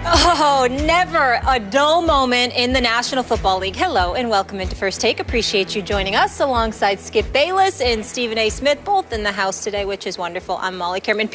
Oh, never a dull moment in the National Football League. Hello and welcome into First Take. Appreciate you joining us alongside Skip Bayless and Stephen A. Smith, both in the house today, which is wonderful. I'm Molly Kerman.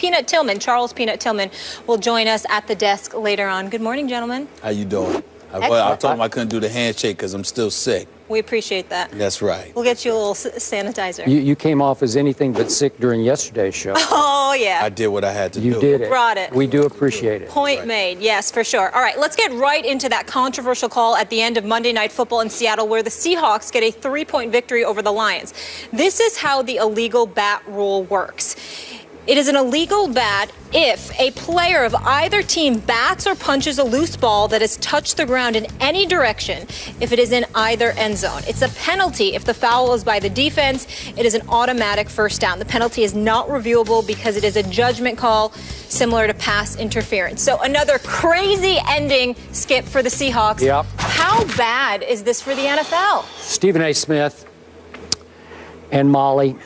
Charles Peanut Tillman will join us at the desk later on. Good morning, gentlemen. How you doing? I told him I couldn't do the handshake because I'm still sick. We appreciate that. That's right. We'll get you a little sanitizer. You came off as anything but sick during yesterday's show. Oh, yeah. I did what I had to do. You did it. Brought it. We do appreciate it. Point made. Yes, for sure. All right, let's get right into that controversial call at the end of Monday Night Football in Seattle where the Seahawks get a 3-point victory over the Lions. This is how the illegal bat rule works. It is an illegal bat if a player of either team bats or punches a loose ball that has touched the ground in any direction if it is in either end zone. It's a penalty if the foul is by the defense. It is an automatic first down. The penalty is not reviewable because it is a judgment call similar to pass interference. So another crazy ending, Skip, for the Seahawks. Yep. How bad is this for the NFL? Stephen A. Smith and Molly.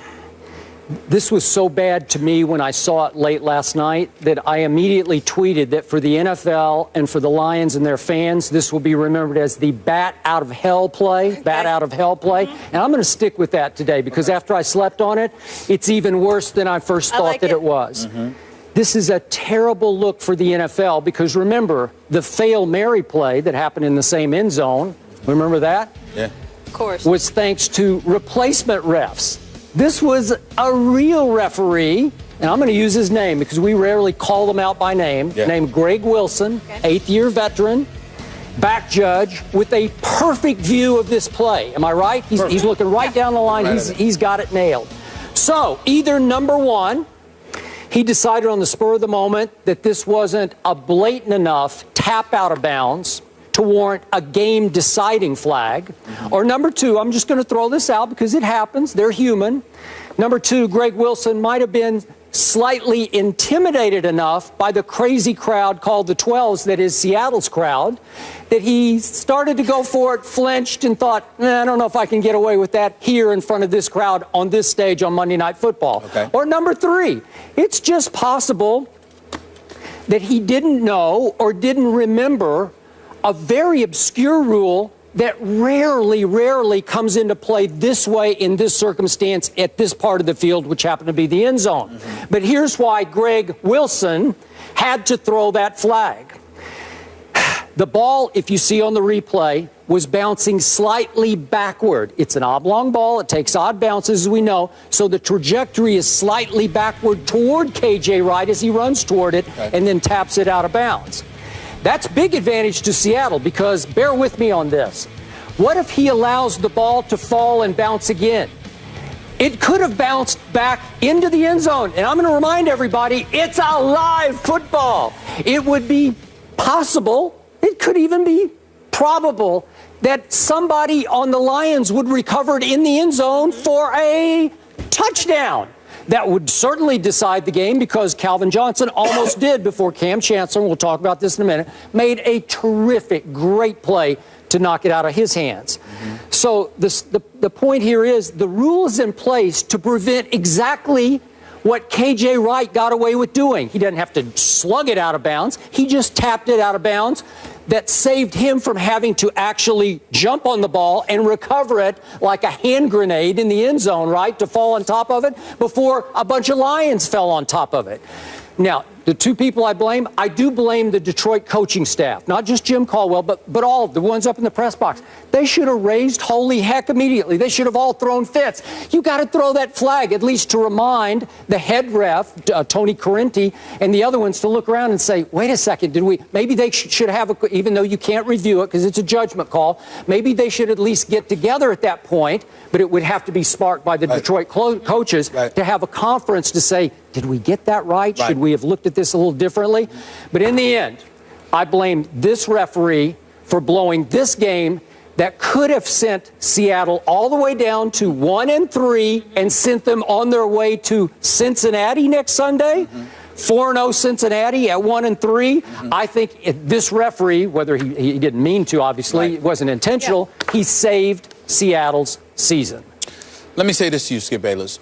This was so bad to me when I saw it late last night that I immediately tweeted that for the NFL and for the Lions and their fans, this will be remembered as the bat out of hell play, bat out of hell play. And I'm going to stick with that today because after I slept on it, it's even worse than I first thought that it was. This is a terrible look for the NFL because remember, the Fail Mary play that happened in the same end zone, remember that? Yeah. Of course. Was thanks to replacement refs. This was a real referee, and I'm going to use his name because we rarely call them out by name, named Greg Wilson, 8th-year veteran, back judge, with a perfect view of this play. Am I right? He's looking right down the line. He's got it nailed. So either number one, he decided on the spur of the moment that this wasn't a blatant enough tap out of bounds to warrant a game-deciding flag. Or number two, I'm just going to throw this out because it happens. They're human. Number two, Greg Wilson might have been slightly intimidated enough by the crazy crowd called the 12s, that is Seattle's crowd, that he started to go for it, flinched, and thought, I don't know if I can get away with that here in front of this crowd on this stage on Monday Night Football. Okay. Or number three, it's just possible that he didn't know or didn't remember a very obscure rule that rarely comes into play this way in this circumstance at this part of the field, which happened to be the end zone. But here's why Greg Wilson had to throw that flag. The ball, if you see on the replay, was bouncing slightly backward. It's an oblong ball. It takes odd bounces, as we know. So the trajectory is slightly backward toward KJ Wright as he runs toward it and then taps it out of bounds. That's big advantage to Seattle because, bear with me on this, what if he allows the ball to fall and bounce again? It could have bounced back into the end zone. And I'm going to remind everybody, it's a live football. It would be possible, it could even be probable, that somebody on the Lions would recover it in the end zone for a touchdown. That would certainly decide the game because Calvin Johnson almost did before Cam Chancellor, we'll talk about this in a minute, made a terrific, great play to knock it out of his hands. So the point here is the rule is in place to prevent exactly what KJ Wright got away with doing. He doesn't have to slug it out of bounds. He just tapped it out of bounds. That saved him from having to actually jump on the ball and recover it like a hand grenade in the end zone, right, to fall on top of it before a bunch of Lions fell on top of it. Now, the two people I do blame the Detroit coaching staff, not just Jim Caldwell, but all of the ones up in the press box. They should have raised holy heck immediately. They should have all thrown fits. You got to throw that flag at least to remind the head ref, Tony Correnti, and the other ones to look around and say, wait a second, maybe they should have, even though you can't review it because it's a judgment call, maybe they should at least get together at that point, but it would have to be sparked by the Detroit coaches to have a conference to say, did we get that right? Should we have looked at this a little differently? But in the end, I blame this referee for blowing this game that could have sent Seattle all the way down to 1-3 and sent them on their way to Cincinnati next Sunday. 4-0 Cincinnati at 1-3. I think this referee, whether he didn't mean to, obviously, it wasn't intentional, he saved Seattle's season. Let me say this to you, Skip Bayless.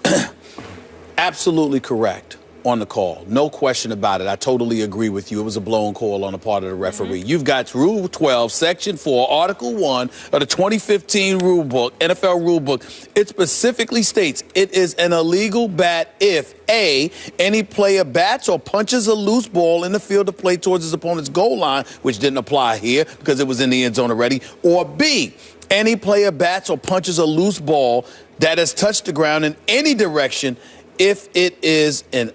Absolutely correct on the call. No question about it. I totally agree with you. It was a blown call on the part of the referee. You've got Rule 12, Section 4, Article 1 of the 2015 rule book, NFL rule book. It specifically states it is an illegal bat if A, any player bats or punches a loose ball in the field of play towards his opponent's goal line, which didn't apply here because it was in the end zone already, or B, any player bats or punches a loose ball that has touched the ground in any direction if it is in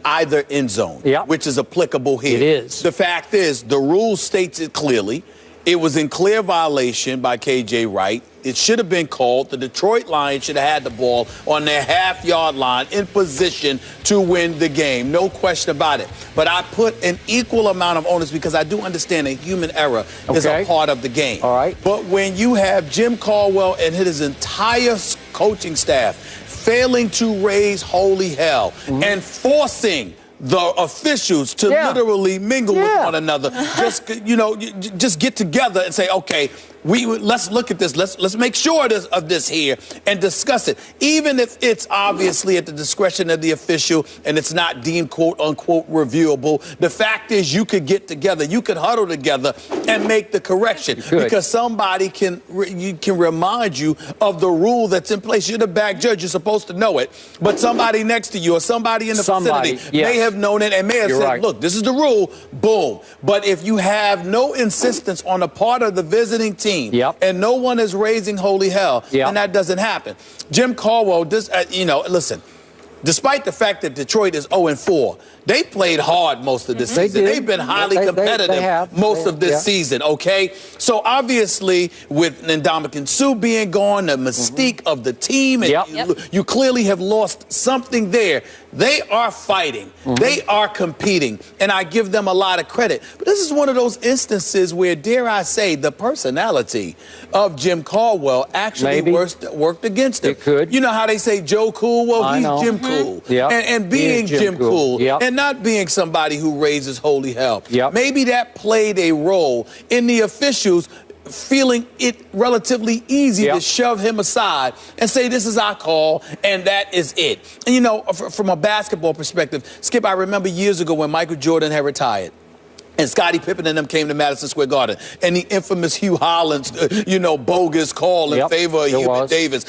either end zone, which is applicable here. It is. The fact is, the rule states it clearly. It was in clear violation by K.J. Wright. It should have been called. The Detroit Lions should have had the ball on their half-yard line in position to win the game. No question about it. But I put an equal amount of onus because I do understand that human error is a part of the game. All right. But when you have Jim Caldwell and his entire coaching staff failing to raise holy hell and forcing the officials to literally mingle with one another, just get together and say, okay, let's look at this. Let's make sure of this here and discuss it. Even if it's obviously at the discretion of the official and it's not deemed quote unquote reviewable, the fact is you could get together, you could huddle together and make the correction because somebody can remind you of the rule that's in place. You're the back judge, you're supposed to know it, but somebody next to you or somebody in the vicinity may have known it and may have said, look, this is the rule, boom. But if you have no insistence on the part of the visiting team and no one is raising holy hell, then that doesn't happen. Jim Caldwell, listen, despite the fact that Detroit is 0-4, they played hard most of this season. They've been highly competitive most of this season, okay? So obviously, with Ndamukong Suh being gone, the mystique of the team, and you clearly have lost something there. They are fighting. They are competing, and I give them a lot of credit. But this is one of those instances where, dare I say, the personality of Jim Caldwell actually worked against him. It could. You know how they say Joe Cool? Well, he's Jim Cool. And being Jim Cool. And not being somebody who raises holy hell. Maybe that played a role in the officials feeling it relatively easy to shove him aside and say, this is our call, and that is it. And, from a basketball perspective, Skip, I remember years ago when Michael Jordan had retired, and Scottie Pippen and them came to Madison Square Garden, and the infamous Hugh Hollins, bogus call in favor of Hubert Davis.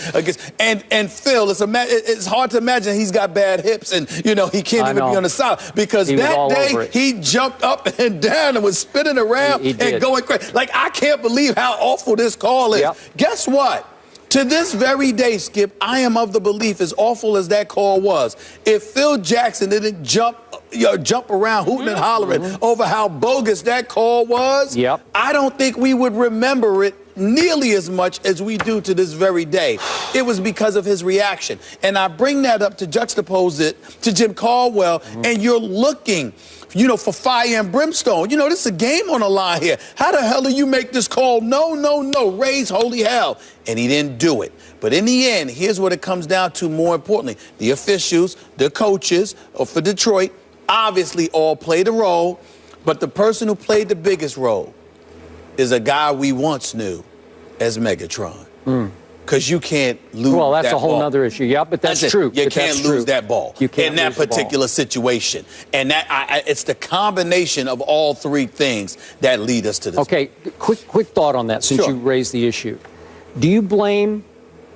And Phil, it's hard to imagine he's got bad hips and, he can't even be on the side. Because that day, he jumped up and down and was spinning around and going crazy. Like, I can't believe how awful this call is. Guess what? To this very day, Skip, I am of the belief, as awful as that call was, if Phil Jackson didn't jump around hooting and hollering over how bogus that call was, I don't think we would remember it nearly as much as we do to this very day. It was because of his reaction. And I bring that up to juxtapose it to Jim Caldwell, and you're looking for fire and brimstone. This is a game on the line here. How the hell do you make this call? No, raise holy hell. And he didn't do it. But in the end, here's what it comes down to more importantly. The officials, the coaches for Detroit, obviously all played a role, but the person who played the biggest role is a guy we once knew as Megatron. Because you can't lose that ball. Well, that's a whole other issue. Yeah, but that's true. You can't lose that ball in that particular situation. And it's the combination of all three things that lead us to this. Okay, quick thought on that since you raised the issue. Do you blame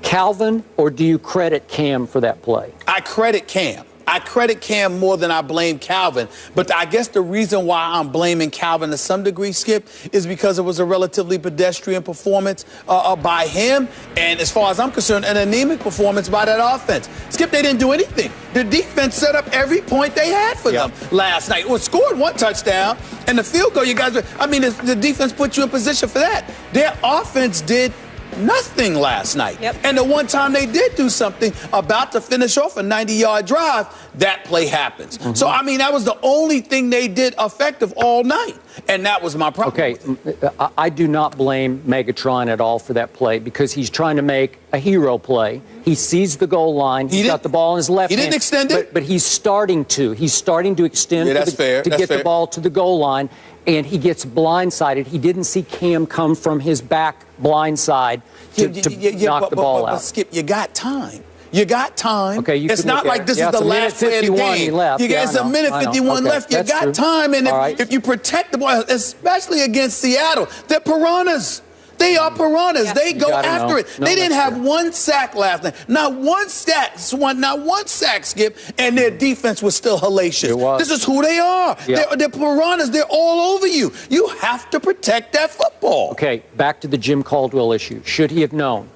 Calvin or do you credit Cam for that play? I credit Cam. I credit Cam more than I blame Calvin. But I guess the reason why I'm blaming Calvin to some degree, Skip, is because it was a relatively pedestrian performance by him. And as far as I'm concerned, an anemic performance by that offense. Skip, they didn't do anything. The defense set up every point they had for them last night. Well, scored one touchdown, and the field goal, you guys, the defense put you in position for that. Their offense did nothing last night. And the one time they did do something, about to finish off a 90-yard drive, that play happens. So, that was the only thing they did effective all night. And that was my problem. Okay, I do not blame Megatron at all for that play because he's trying to make a hero play. He sees the goal line. He's got the ball in his left hand. He didn't extend it? But he's starting to. He's starting to extend to get the ball to the goal line. And he gets blindsided. He didn't see Cam come from his back blind side to knock the ball out. But Skip, you got time. You got time. Okay, it's not like this is the last play of the game. It's a minute 51 left. You got time. And if you protect the ball, especially against Seattle, they're piranhas. They are piranhas. Yeah. They go after it. They didn't have one sack last night. Not one sack, Skip, and their defense was still hellacious. This is who they are. Yeah. They're piranhas. They're all over you. You have to protect that football. Okay, back to the Jim Caldwell issue. Should he have known?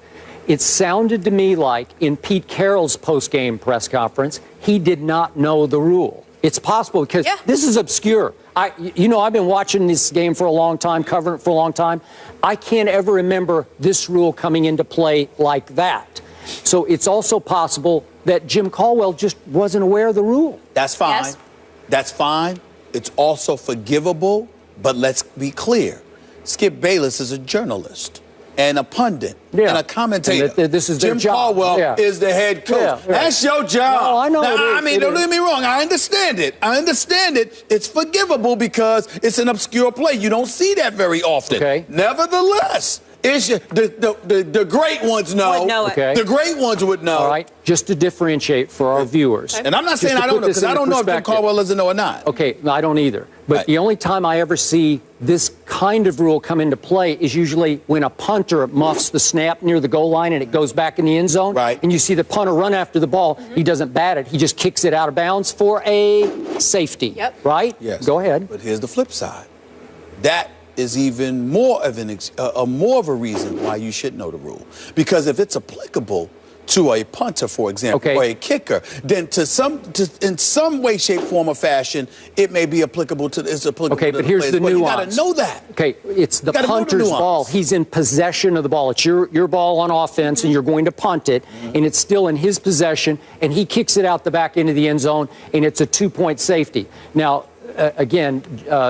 It sounded to me like in Pete Carroll's post-game press conference, he did not know the rule. It's possible because this is obscure. I've been watching this game for a long time, covering it for a long time. I can't ever remember this rule coming into play like that. So it's also possible that Jim Caldwell just wasn't aware of the rule. That's fine. Yes. That's fine. It's also forgivable, but let's be clear. Skip Bayless is a journalist and a pundit and a commentator. And this is Jim Caldwell is the head coach. That's your job. No, I know. Now, I mean, don't get me wrong. I understand it. It's forgivable because it's an obscure play. You don't see that very often. Okay. Nevertheless, the great ones know. Okay. The great ones would know. All right. Just to differentiate for our viewers. And I'm not saying I don't know, because I don't know if Jim Caldwell doesn't know or not. Okay, no, I don't either. But the only time I ever see this kind of rule come into play is usually when a punter muffs the snap near the goal line and it goes back in the end zone. Right. And you see the punter run after the ball. He doesn't bat it. He just kicks it out of bounds for a safety. Yep. Right? Yes. Go ahead. But here's the flip side. That is even more of a reason why you should know the rule. Because if it's applicable to a punter, for example, or a kicker, then in some way, shape, form, or fashion, it may be applicable to Okay, but here's the nuance. You got to know that. Okay, it's the punter's ball. He's in possession of the ball. It's your ball on offense, and you're going to punt it, and it's still in his possession, and he kicks it out the back end of the end zone, and it's a 2-point safety. Now, again,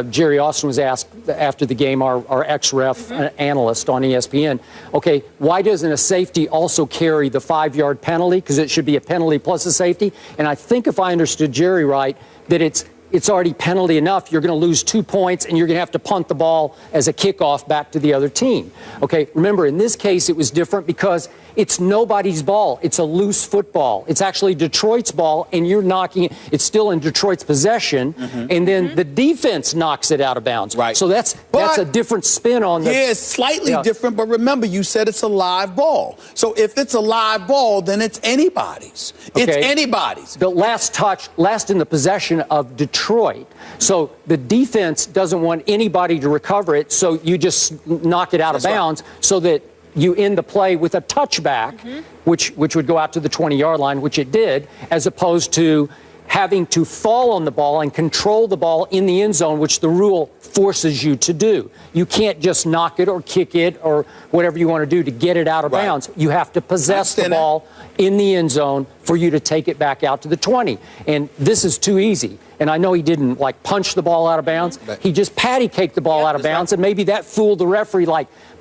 Jerry Austin was asked after the game, our ex-ref analyst on ESPN, okay, why doesn't a safety also carry the 5-yard penalty? Because it should be a penalty plus a safety. And I think if I understood Jerry right, that it's already penalty enough. You're going to lose 2 points, and you're going to have to punt the ball as a kickoff back to the other team. Okay, remember, in this case, it was different because it's nobody's ball. It's a loose football. It's actually Detroit's ball, and you're knocking it. It's still in Detroit's possession, and then the defense knocks it out of bounds. Right. So that's a different spin on the... Yeah, it's slightly different, but remember, you said it's a live ball. So if it's a live ball, then it's anybody's. Okay. It's anybody's. The last in the possession of Detroit. So the defense doesn't want anybody to recover it, so you just knock it out of bounds so that you end the play with a touchback, which would go out to the 20-yard line, which it did, as opposed to having to fall on the ball and control the ball in the end zone, which the rule forces you to do. You can't just knock it or kick it or whatever you want to do to get it out of bounds. You have to possess the ball in the end zone for you to take it back out to the 20. And this is too easy. And I know he didn't, punch the ball out of bounds. He just patty-caked the ball out of bounds, and maybe that fooled the referee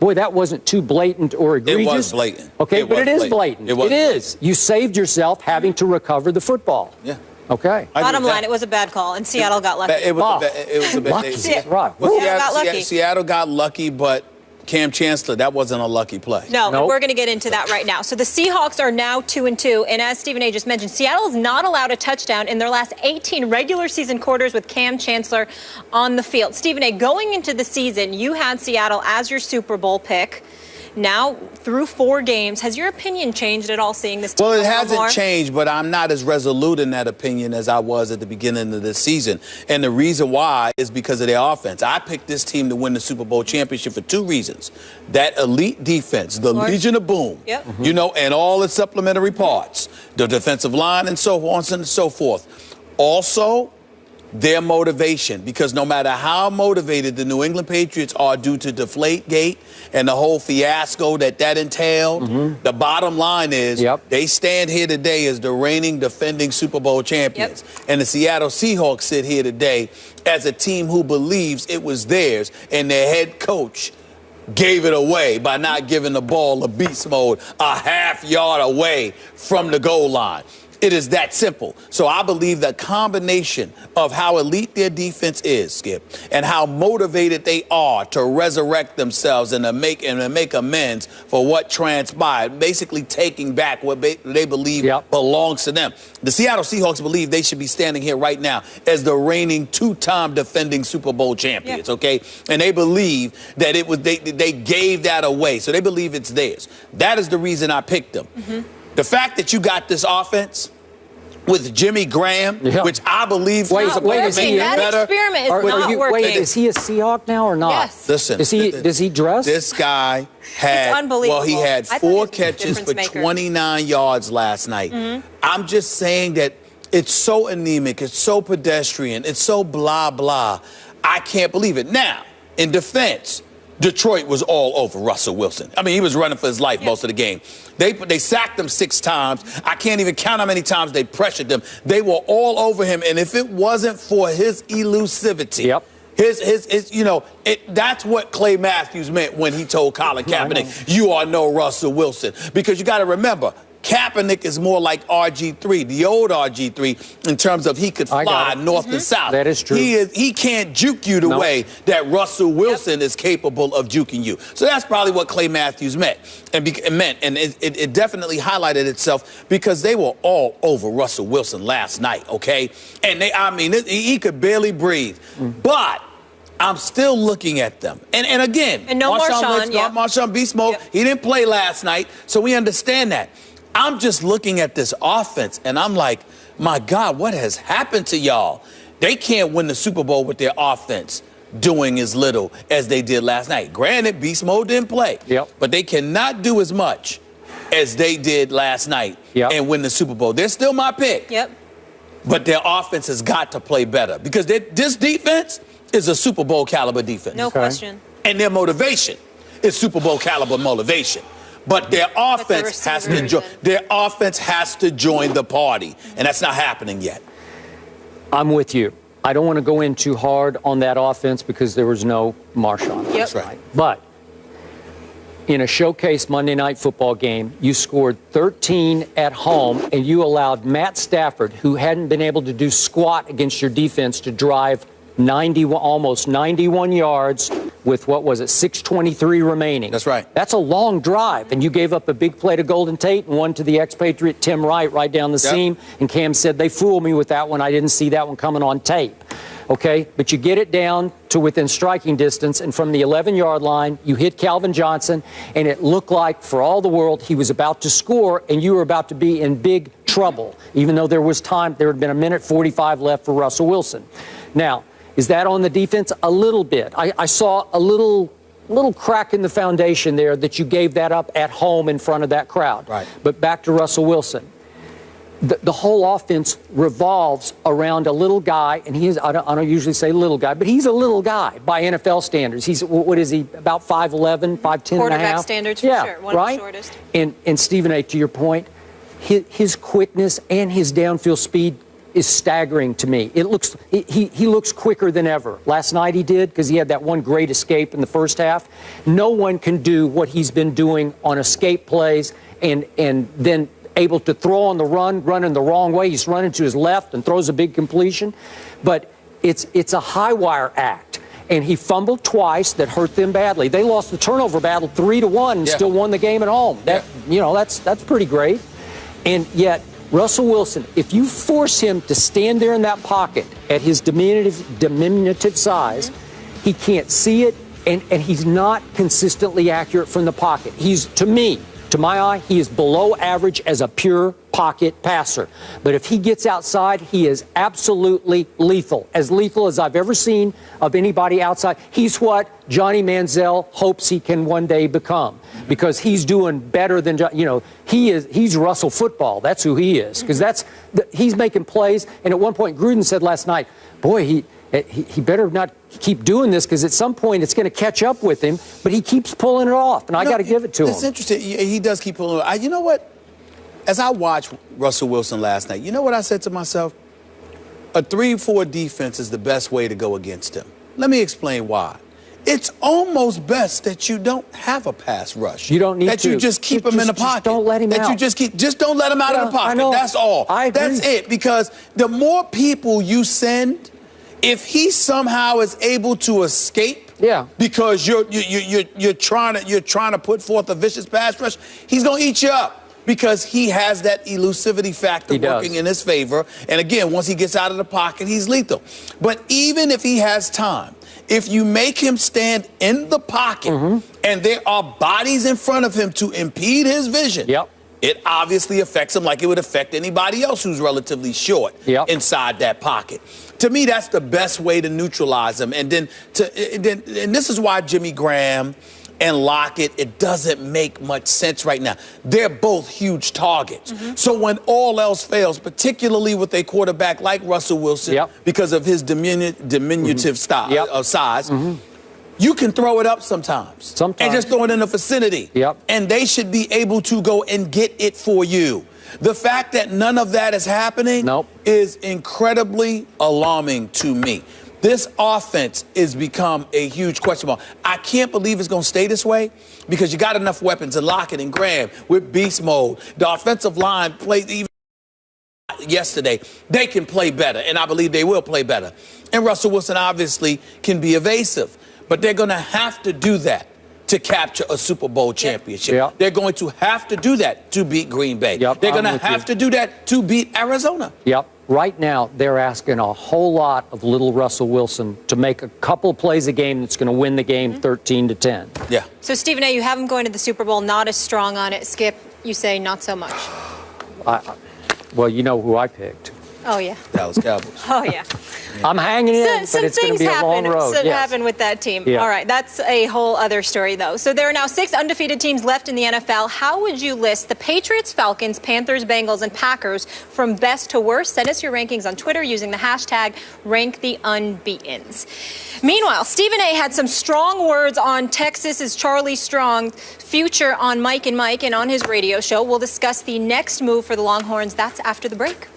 boy, that wasn't too blatant or egregious. It was blatant. Okay, but it is blatant. It is. You saved yourself having to recover the football. Yeah. Okay. Bottom line, it was a bad call, and Seattle got lucky. It was a bad lucky. Right. Seattle got lucky, but Cam Chancellor, that wasn't a lucky play. No, we're going to get into that right now. So the Seahawks are now 2-2, and as Stephen A. just mentioned, Seattle is not allowed a touchdown in their last 18 regular season quarters with Cam Chancellor on the field. Stephen A., going into the season, you had Seattle as your Super Bowl pick. Now, through 4 games, has your opinion changed at all seeing this team? Well, it hasn't changed, but I'm not as resolute in that opinion as I was at the beginning of this season. And the reason why is because of their offense. I picked this team to win the Super Bowl championship for 2 reasons. That elite defense, the Legion of Boom, and all its supplementary parts, the defensive line and so on and so forth. Also, their motivation, because no matter how motivated the New England Patriots are due to Deflategate and the whole fiasco that entailed, the bottom line is they stand here today as the reigning defending Super Bowl champions. And the Seattle Seahawks sit here today as a team who believes it was theirs, and their head coach gave it away by not giving the ball a beast mode a half yard away from the goal line. It is that simple. So I believe the combination of how elite their defense is, Skip, and how motivated they are to resurrect themselves and to make amends for what transpired, basically taking back what they believe belongs to them. The Seattle Seahawks believe they should be standing here right now as the reigning two-time defending Super Bowl champions, okay? And they believe that it was they gave that away. So they believe it's theirs. That is the reason I picked them. The fact that you got this offense with Jimmy Graham, which I believe is that experiment is not working. Wait, is he a Seahawk now or not? Yes. Listen, does he dress? This guy had, well, he had 4 catches for 29 yards last night. I'm just saying that it's so anemic, it's so pedestrian, it's so blah, blah. I can't believe it. Now, in defense, Detroit was all over Russell Wilson. I mean, he was running for his life most of the game. They sacked him 6 times. I can't even count how many times they pressured him. They were all over him. And if it wasn't for his elusivity, that's what Clay Matthews meant when he told Colin Kaepernick, you are no Russell Wilson. Because you got to remember, Kaepernick is more like RG3, the old RG3, in terms of he could fly north and south. That is true. He can't juke you the way that Russell Wilson is capable of juking you. So that's probably what Clay Matthews meant. And it definitely highlighted itself because they were all over Russell Wilson last night, okay? And he could barely breathe. But I'm still looking at them. And again, no Marshawn Beast Mode, he didn't play last night, so we understand that. I'm just looking at this offense, and I'm like, my God, what has happened to y'all? They can't win the Super Bowl with their offense doing as little as they did last night. Granted, Beast Mode didn't play, but they cannot do as much as they did last night and win the Super Bowl. They're still my pick, but their offense has got to play better because this defense is a Super Bowl caliber defense. No question. And their motivation is Super Bowl caliber motivation. But their offense has to join the party, and that's not happening yet. I'm with you. I don't want to go in too hard on that offense because there was no Marshawn. That's right. But in a showcase Monday Night Football game, you scored 13 at home, and you allowed Matt Stafford, who hadn't been able to do squat against your defense, to drive almost 91 yards with, 6:23 remaining. That's right. That's a long drive, and you gave up a big play to Golden Tate and one to the expatriate Tim Wright right down the seam, and Cam said, they fooled me with that one. I didn't see that one coming on tape. Okay, but you get it down to within striking distance, and from the 11-yard line, you hit Calvin Johnson, and it looked like, for all the world, he was about to score, and you were about to be in big trouble, even though there was time. There had been 1:45 left for Russell Wilson. Now, is that on the defense? A little bit. I saw a little crack in the foundation there that you gave that up at home in front of that crowd. Right. But back to Russell Wilson. The whole offense revolves around a little guy, and I don't usually say little guy, but he's a little guy by NFL standards. He's, what is he, about 5'11", 5'10 and a half? Quarterback standards, for sure. One of the shortest. And Stephen A., to your point, his quickness and his downfield speed is staggering to me. He looks quicker than ever. Last night he did, because he had that one great escape in the first half. No one can do what he's been doing on escape plays and then able to throw on the running the wrong way. He's running to his left and throws a big completion. But it's a high wire act. And he fumbled twice that hurt them badly. They lost the turnover battle 3-1 and still won the game at home. That's pretty great. And yet, Russell Wilson, if you force him to stand there in that pocket at his diminutive size, he can't see it, and he's not consistently accurate from the pocket. To my eye, he is below average as a pure pocket passer. But if he gets outside, he is absolutely lethal as I've ever seen of anybody outside. He's what Johnny Manziel hopes he can one day become, because he's doing better than, he's Russell football. That's who he is, because he's making plays. And at one point, Gruden said last night, boy, he better not keep doing this, because at some point it's going to catch up with him, but he keeps pulling it off, and I got to give it to him. It's interesting. He does keep pulling it off. You know what? As I watched Russell Wilson last night, you know what I said to myself? A 3-4 defense is the best way to go against him. Let me explain why. it's almost best that you don't have a pass rush. You don't need that you just keep him in the pocket. Just don't let him out. Just don't let him out of the pocket. That's all. That's it. Because the more people you send, if he somehow is able to escape, because you're trying to put forth a vicious pass rush, he's gonna eat you up. Because he has that elusivity factor working in his favor. And again, once he gets out of the pocket, he's lethal. But even if he has time, if you make him stand in the pocket and there are bodies in front of him to impede his vision, it obviously affects him like it would affect anybody else who's relatively short inside that pocket. To me, that's the best way to neutralize him. And then this is why Jimmy Graham and Lockett, it doesn't make much sense right now. They're both huge targets. So when all else fails, particularly with a quarterback like Russell Wilson, because of his diminutive style, size, you can throw it up sometimes. And just throw it in the vicinity. And they should be able to go and get it for you. The fact that none of that is happening is incredibly alarming to me. This offense has become a huge question mark. I can't believe it's going to stay this way because you got enough weapons in Lockett and Graham with beast mode. The offensive line played even yesterday. They can play better, and I believe they will play better. And Russell Wilson obviously can be evasive, but they're going to have to do that to capture a Super Bowl championship. They're going to have to do that to beat Green Bay. They're going to have to do that to beat Arizona. Right now, they're asking a whole lot of little Russell Wilson to make a couple plays a game that's going to win the game 13-10. So, Stephen A., you have him going to the Super Bowl, not as strong on it. Skip, you say not so much. Well, you know who I picked. Oh, yeah. Dallas Cowboys. Oh, yeah. I'm hanging in, but it's going to be a long road. Some things happen with that team. All right, that's a whole other story, though. So there are now 6 undefeated teams left in the NFL. How would you list the Patriots, Falcons, Panthers, Bengals, and Packers from best to worst? Send us your rankings on Twitter using the hashtag #RankTheUnbeatens. Meanwhile, Stephen A. had some strong words on Texas's Charlie Strong's future on Mike and Mike and on his radio show. We'll discuss the next move for the Longhorns. That's after the break.